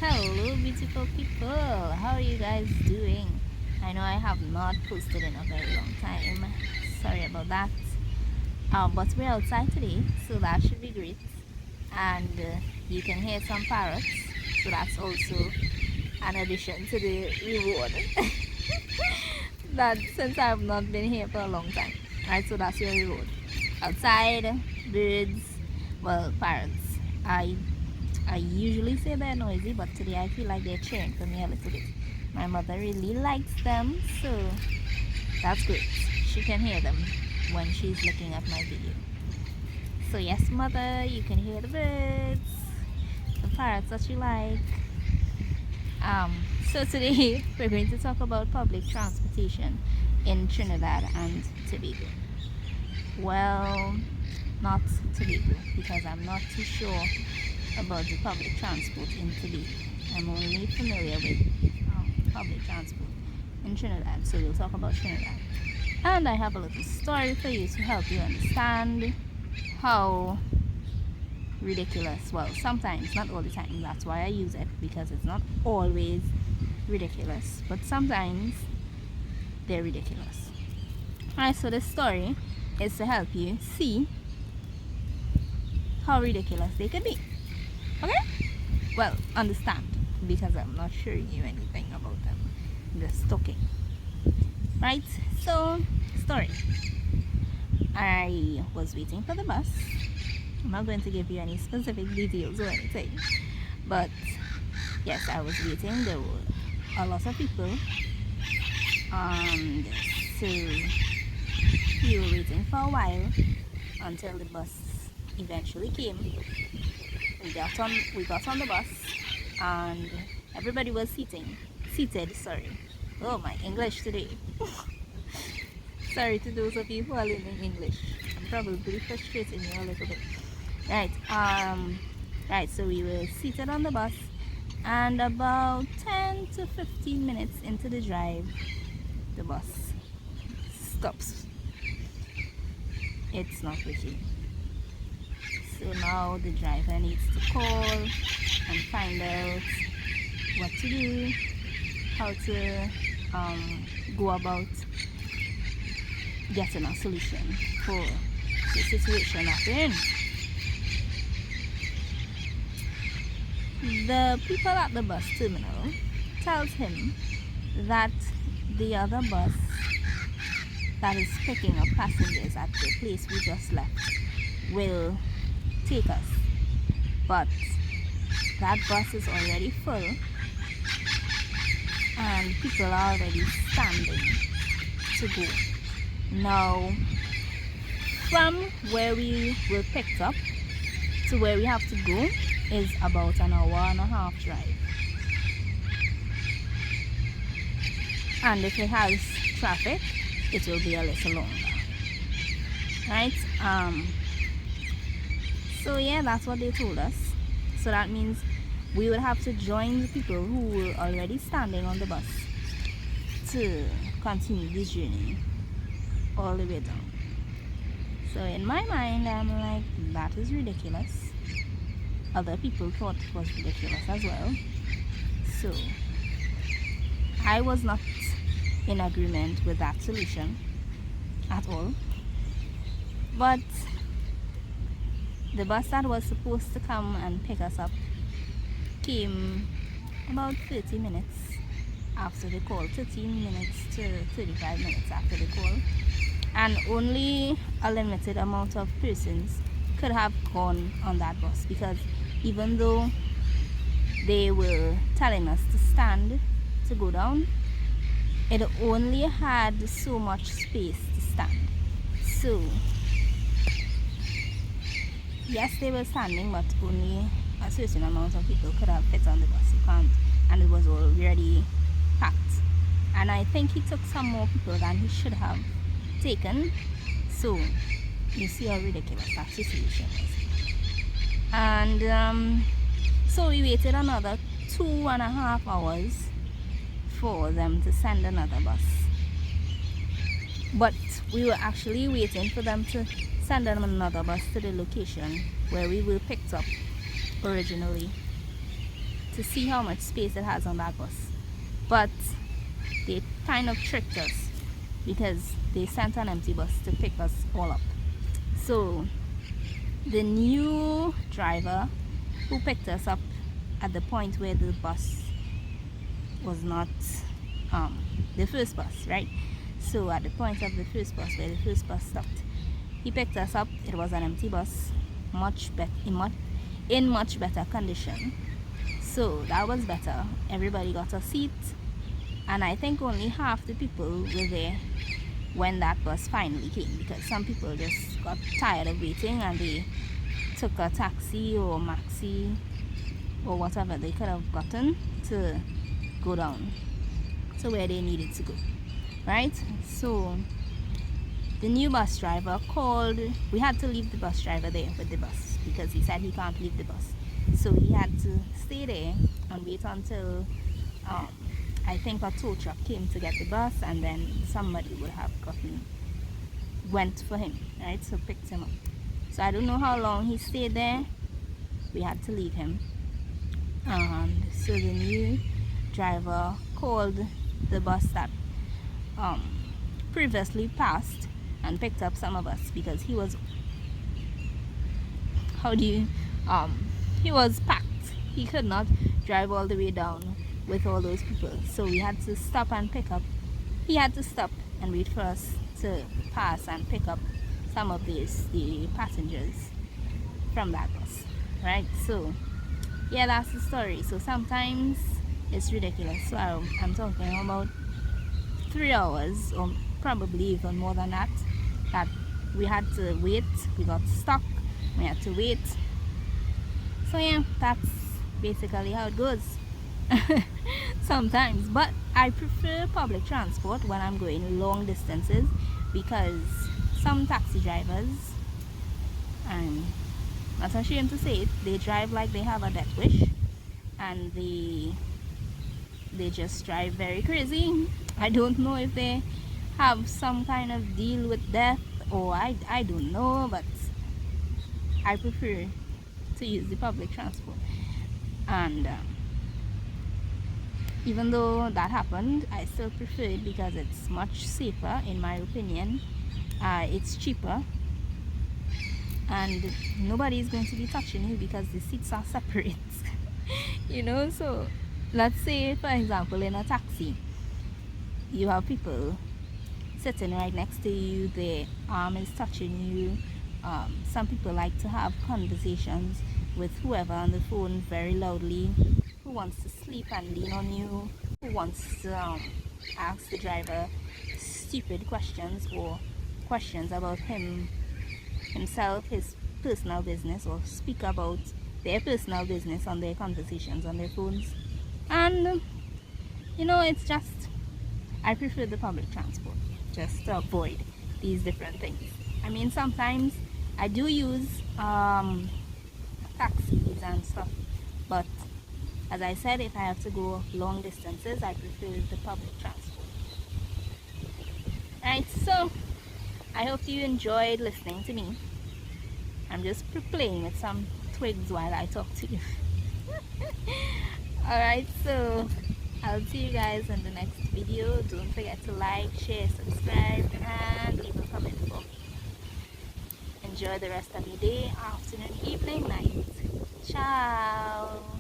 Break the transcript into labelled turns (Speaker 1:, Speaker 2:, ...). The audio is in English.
Speaker 1: Hello, beautiful people. How are you guys doing? I know I have not posted in a very long time. Sorry about that. But we're outside today, so that should be great. And you can hear some parrots, so that's also an addition to the reward. That since I've not been here for a long time, right? So that's your reward. Outside, birds, well, parrots. I usually say they're noisy, but today I feel like they're cheering for me a little bit. My mother really likes them, so that's good. She can hear them when she's looking at my video. So yes, mother, you can hear the birds, the parrots that you like. So today we're going to talk about public transportation in Trinidad and Tobago. Well, not Tobago, because I'm not too sure about the public transport in Tobago. I'm only familiar with public transport in Trinidad, so we'll talk about Trinidad. And I have a little story for you to help you understand how ridiculous, well, sometimes, not all the time, that's why I use it, because it's not always ridiculous, but sometimes they're ridiculous. Alright, so this story is to help you see how ridiculous they could be. Okay? Well, understand, because I'm not showing you anything about them. I'm just talking. Right? So, story. I was waiting for the bus. I'm not going to give you any specific details or anything. But, yes, I was waiting. There were a lot of people. And so, we were waiting for a while until the bus eventually came. We got on the bus and everybody was seated, sorry. Oh, my English today. Sorry to those of you who are learning English. I'm probably frustrating you a little bit. Right, so we were seated on the bus, and about 10 to 15 minutes into the drive, the bus stops. It's not working. So now the driver needs to call and find out what to do, how to go about getting a solution for the situation that we're in. The people at the bus terminal tells him that the other bus that is picking up passengers at the place we just left will take us, but that bus is already full and people are already standing to go. Now, from where we were picked up to where we have to go is about an hour and a half drive, and if it has traffic it will be a little longer, right? So yeah, that's what they told us. So that means we would have to join the people who were already standing on the bus to continue this journey all the way down. So in my mind, I'm like, that is ridiculous. Other people thought it was ridiculous as well. So I was not in agreement with that solution at all. But the bus that was supposed to come and pick us up came about 30 minutes after the call, 13 minutes to 35 minutes after the call, and only a limited amount of persons could have gone on that bus, because even though they were telling us to stand to go down, it only had so much space to stand. So yes, they were standing, but only a certain amount of people could have fit on the bus. You can't, and it was already packed. And I think he took some more people than he should have taken. So you see how ridiculous that situation was. And so we waited another 2.5 hours for them to send another bus. But we were actually waiting for them to send them another bus to the location where we were picked up originally to see how much space it has on that bus. But they kind of tricked us because they sent an empty bus to pick us all up. So the new driver who picked us up at the point where the bus was not the first bus, right? So at the point of the first bus, where the first bus stopped, he picked us up. It was an empty bus, in much better condition. So that was better. Everybody got a seat, and I think only half the people were there when that bus finally came, because some people just got tired of waiting and they took a taxi or maxi or whatever they could have gotten to go down to where they needed to go, right? So the new bus driver called. We had to leave the bus driver there with the bus because he said he can't leave the bus, so he had to stay there and wait until I think a tow truck came to get the bus, and then somebody would have went for him, right? So picked him up. So I don't know how long he stayed there. We had to leave him. So the new driver called the bus that previously passed and picked up some of us, because he was he was packed. He could not drive all the way down with all those people, so we had to stop and pick up. He had to stop and wait for us to pass and pick up some of the passengers from that bus, right? So yeah, that's the story. So sometimes it's ridiculous. So I'm talking about 3 hours, or probably even more than that, that we had to wait. We got stuck, we had to wait. So yeah, that's basically how it goes. Sometimes, but I prefer public transport when I'm going long distances, because some taxi drivers, I'm not ashamed to say it, they drive like they have a death wish, and they just drive very crazy. I don't know if they have some kind of deal with death, or I don't know, but I prefer to use the public transport. And even though that happened, I still prefer it because it's much safer, in my opinion. It's cheaper, and nobody is going to be touching you because the seats are separate. You know, so let's say, for example, in a taxi, you have people sitting right next to you, their arm is touching you. Some people like to have conversations with whoever on the phone very loudly, who wants to sleep and lean on you, who wants to ask the driver stupid questions, or questions about himself, his personal business, or speak about their personal business on their conversations on their phones. And you know, it's just, I prefer the public transport just to avoid these different things. I mean, sometimes I do use taxis and stuff, but as I said, if I have to go long distances, I prefer the public transport. Right, so I hope you enjoyed listening to me. I'm just playing with some twigs while I talk to you. Alright, so I'll see you guys in the next video. Don't forget to like, share, subscribe, and leave a comment for me. Enjoy the rest of your day, afternoon, evening, night. Ciao.